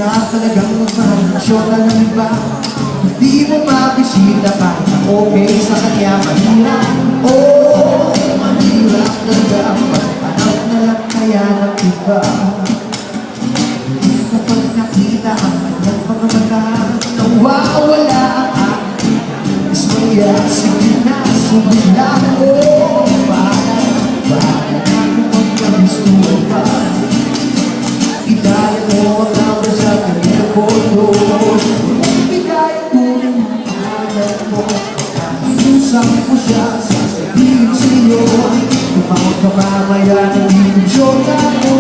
Mahirap talagang magpahalisyon na ng iba. Hindi mo mabisita kahit na okay sa kanya. Mahirap, oh, mahirap talaga maghanap na lang kaya ng iba. Kapag nakita ang kanyang mga mata, nawawala ang aking ismaya. Sige na, sumilang, oh, para kung magkabistuhan ka. Hidayat mo ang number sa telepono. Hidayat mo ng pangalan mo. Kakausap mo siya, sasabihin sa'yo. Tumawag ka mamaya ng ilusyon ako.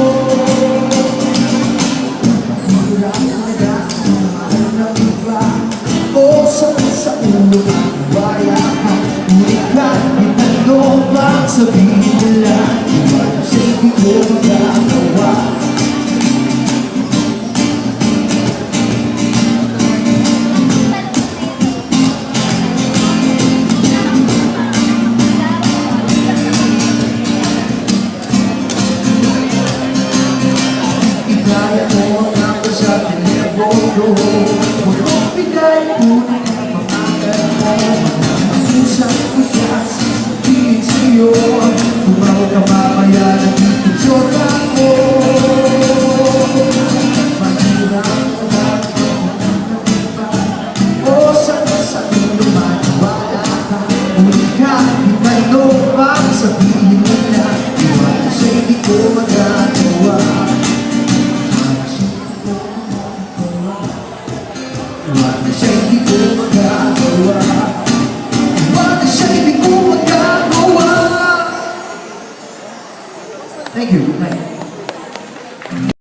Mahirap talaga ang mahal ng iba. O sa ulo ang wala ka. Ngunit kahit ano bang sabihin nila, iwan sa'y di ko magagawa. Kaya mo ang ako sa telepono. Kung bigay mo na ang pangalan mo, mag-usap ko siya, sasabihin sa'yo. Tumawag ka mamaya ng ilusyon ako. Mahirap ko na o sa ulo maniwala ka. Ngunit kahit ano bang sabihin nila, iwan ko sa'y di ko magagawa. Wala siya'y di ko magagawa. Wala siya'y di ko magagawa. Thank you. Good night.